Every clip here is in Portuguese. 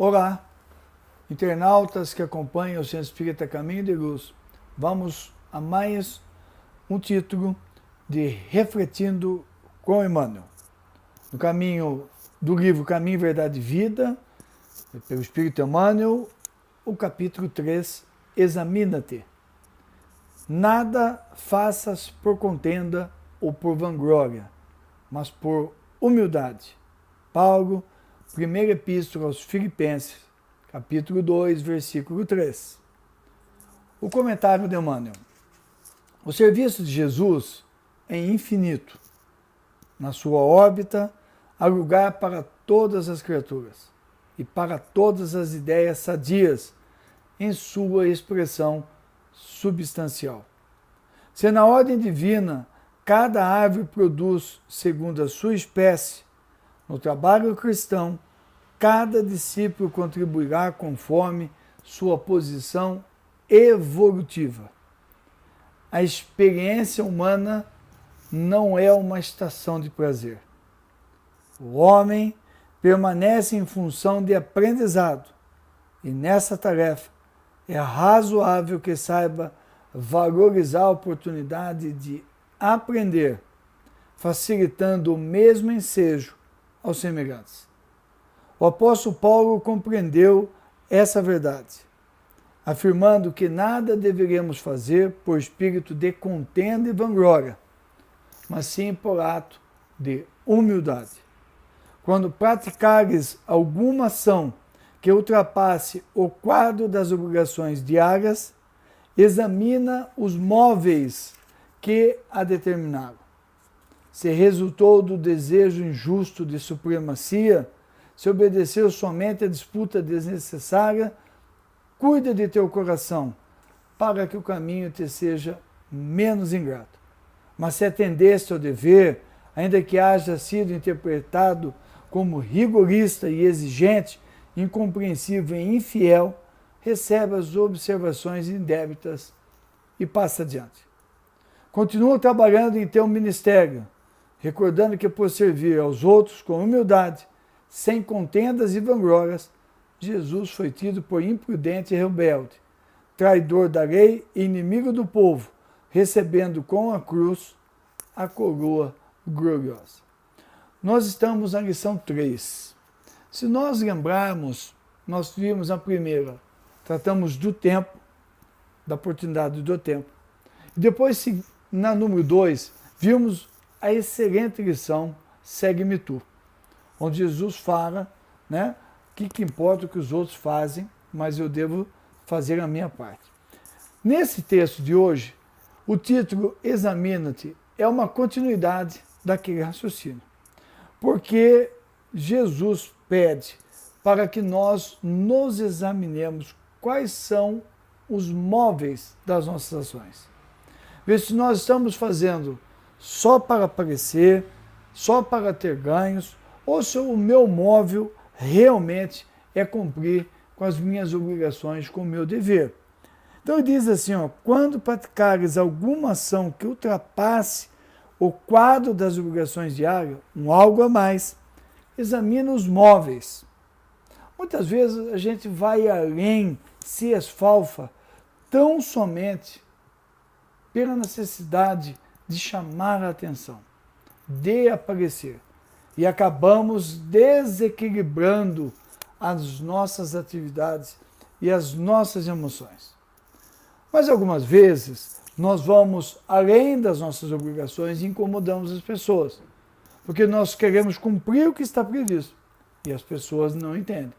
Olá, internautas que acompanham o Centro Espírita Caminho de Luz. Vamos a mais um título de Refletindo com Emmanuel. No caminho do livro Caminho, Verdade e Vida, pelo Espírito Emmanuel, o capítulo 3, Examina-te. Nada faças por contenda ou por vanglória, mas por humildade. Paulo, primeira epístola aos Filipenses, capítulo 2, versículo 3. O comentário de Emmanuel. O serviço de Jesus é infinito. Na sua órbita, há lugar para todas as criaturas e para todas as ideias sadias em sua expressão substancial. Se na ordem divina cada árvore produz segundo a sua espécie, no trabalho cristão, cada discípulo contribuirá conforme sua posição evolutiva. A experiência humana não é uma estação de prazer. O homem permanece em função de aprendizado, e nessa tarefa é razoável que saiba valorizar a oportunidade de aprender, facilitando o mesmo ensejo aos semelhantes. O apóstolo Paulo compreendeu essa verdade, afirmando que nada deveríamos fazer por espírito de contenda e vanglória, mas sim por ato de humildade. Quando praticares alguma ação que ultrapasse o quadro das obrigações diárias, examina os móveis que a determinaram. Se resultou do desejo injusto de supremacia, se obedeceu somente à disputa desnecessária, cuida de teu coração, para que o caminho te seja menos ingrato. Mas se atendeste ao dever, ainda que haja sido interpretado como rigorista e exigente, incompreensível e infiel, recebe as observações indébitas e passa adiante. Continua trabalhando em teu ministério, recordando que por servir aos outros com humildade, sem contendas e vanglórias, Jesus foi tido por imprudente e rebelde, traidor da lei e inimigo do povo, recebendo com a cruz a coroa gloriosa. Nós estamos na lição 3. Se nós lembrarmos, nós vimos a primeira, tratamos do tempo, da oportunidade do tempo. E depois, na número 2, vimos a excelente lição Segue-me tu, onde Jesus fala, né, que importa o que os outros fazem, mas eu devo fazer a minha parte. Nesse texto de hoje, o título Examina-te é uma continuidade daquele raciocínio, porque Jesus pede para que nós nos examinemos quais são os móveis das nossas ações. Ver se nós estamos fazendo só para aparecer, só para ter ganhos, ou se o meu móvel realmente é cumprir com as minhas obrigações, com o meu dever. Então ele diz assim, quando praticares alguma ação que ultrapasse o quadro das obrigações diárias, algo a mais, examina os móveis. Muitas vezes a gente vai além, se esfalfa, tão somente pela necessidade de chamar a atenção, de aparecer. E acabamos desequilibrando as nossas atividades e as nossas emoções. Mas algumas vezes nós vamos além das nossas obrigações e incomodamos as pessoas, porque nós queremos cumprir o que está previsto e as pessoas não entendem.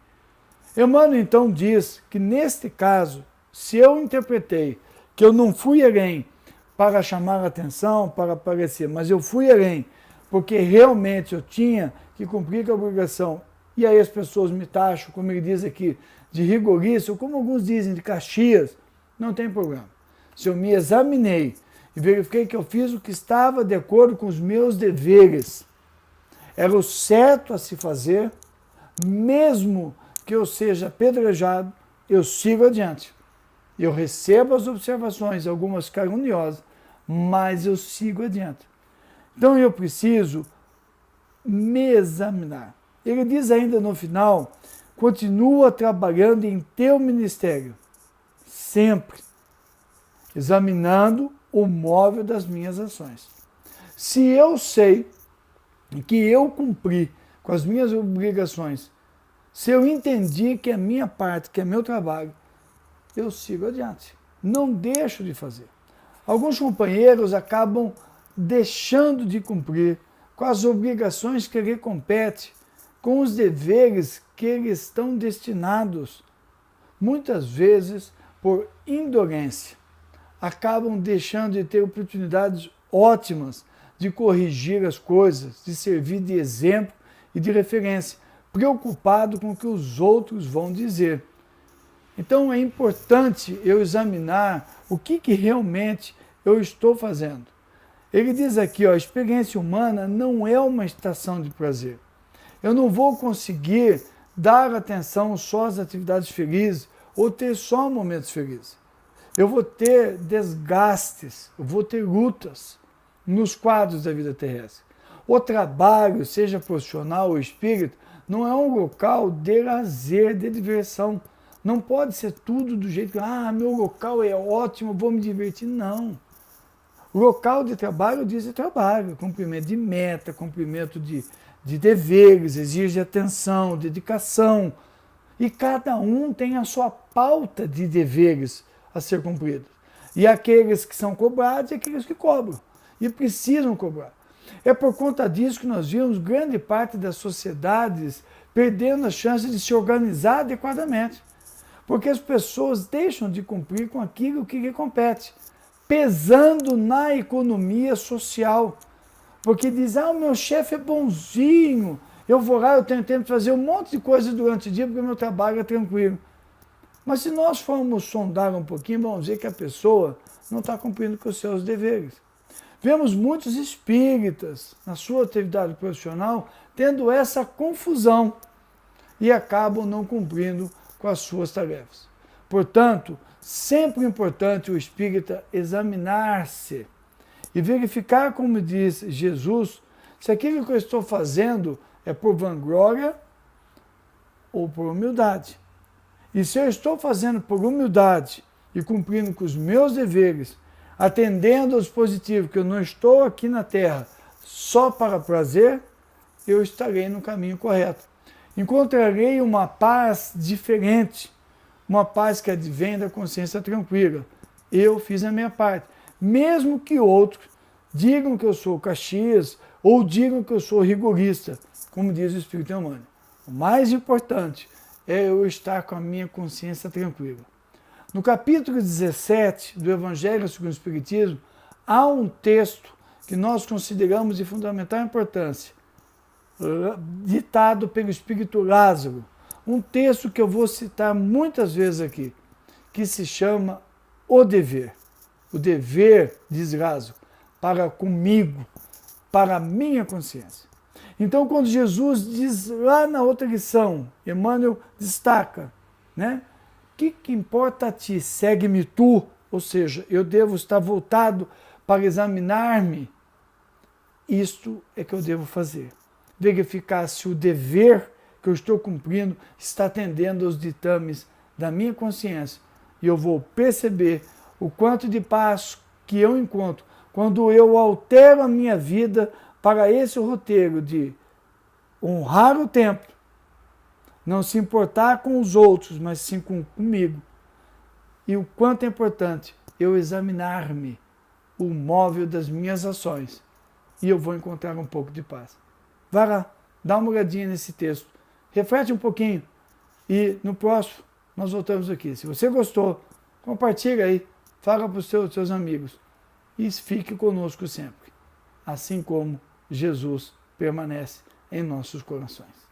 Emmanuel então diz que neste caso, se eu interpretei que eu não fui além para chamar a atenção, para aparecer, mas eu fui além porque realmente eu tinha que cumprir com a obrigação, e aí as pessoas me taxam, como ele diz aqui, de rigorista, ou como alguns dizem, de Caxias, não tem problema. Se eu me examinei e verifiquei que eu fiz o que estava de acordo com os meus deveres, era o certo a se fazer, mesmo que eu seja apedrejado, eu sigo adiante. Eu recebo as observações, algumas caluniosas, mas eu sigo adiante. Então eu preciso me examinar. Ele diz ainda no final, continua trabalhando em teu ministério, sempre, examinando o móvel das minhas ações. Se eu sei que eu cumpri com as minhas obrigações, se eu entendi que é minha parte, que é meu trabalho, eu sigo adiante. Não deixo de fazer. Alguns companheiros acabam deixando de cumprir com as obrigações que lhe competem, com os deveres que lhes estão destinados. Muitas vezes, por indolência, acabam deixando de ter oportunidades ótimas de corrigir as coisas, de servir de exemplo e de referência, preocupado com o que os outros vão dizer. Então é importante eu examinar o que realmente eu estou fazendo. Ele diz aqui, a experiência humana não é uma estação de prazer. Eu não vou conseguir dar atenção só às atividades felizes ou ter só momentos felizes. Eu vou ter desgastes, eu vou ter lutas nos quadros da vida terrestre. O trabalho, seja profissional ou espírita, não é um local de lazer, de diversão. Não pode ser tudo do jeito que, meu local é ótimo, vou me divertir. Não. O local de trabalho diz de trabalho, cumprimento de meta, cumprimento de deveres, exige atenção, dedicação. E cada um tem a sua pauta de deveres a ser cumpridos. E aqueles que são cobrados e aqueles que cobram. E precisam cobrar. É por conta disso que nós vimos grande parte das sociedades perdendo a chance de se organizar adequadamente. Porque as pessoas deixam de cumprir com aquilo que lhe compete, pesando na economia social. Porque diz, o meu chefe é bonzinho, eu vou lá, eu tenho tempo de fazer um monte de coisas durante o dia porque o meu trabalho é tranquilo. Mas se nós formos sondar um pouquinho, vamos ver que a pessoa não está cumprindo com os seus deveres. Vemos muitos espíritas, na sua atividade profissional, tendo essa confusão e acabam não cumprindo com as suas tarefas. Portanto, sempre é importante o espírita examinar-se e verificar, como diz Jesus, se aquilo que eu estou fazendo é por vanglória ou por humildade. E se eu estou fazendo por humildade e cumprindo com os meus deveres, atendendo aos positivos, que eu não estou aqui na Terra só para prazer, eu estarei no caminho correto. Encontrarei uma paz diferente, uma paz que advém da consciência tranquila. Eu fiz a minha parte. Mesmo que outros digam que eu sou Caxias ou digam que eu sou rigorista, como diz o Espírito Emmanuel. O mais importante é eu estar com a minha consciência tranquila. No capítulo 17 do Evangelho segundo o Espiritismo, há um texto que nós consideramos de fundamental importância, ditado pelo Espírito Lázaro, um texto que eu vou citar muitas vezes aqui, que se chama O Dever. O dever, diz Lázaro, para comigo, para a minha consciência. Então, quando Jesus diz lá na outra lição, Emmanuel destaca, né? O que importa a ti? Segue-me tu, ou seja, eu devo estar voltado para examinar-me. Isto é que eu devo fazer. Verificar se o dever que eu estou cumprindo está atendendo aos ditames da minha consciência. E eu vou perceber o quanto de paz que eu encontro quando eu altero a minha vida para esse roteiro de honrar o templo, não se importar com os outros, mas sim comigo. E o quanto é importante eu examinar-me, o móvel das minhas ações, e eu vou encontrar um pouco de paz. Vai lá, dá uma olhadinha nesse texto, reflete um pouquinho, e no próximo nós voltamos aqui. Se você gostou, compartilha aí, fala para os seus amigos, e fique conosco sempre, assim como Jesus permanece em nossos corações.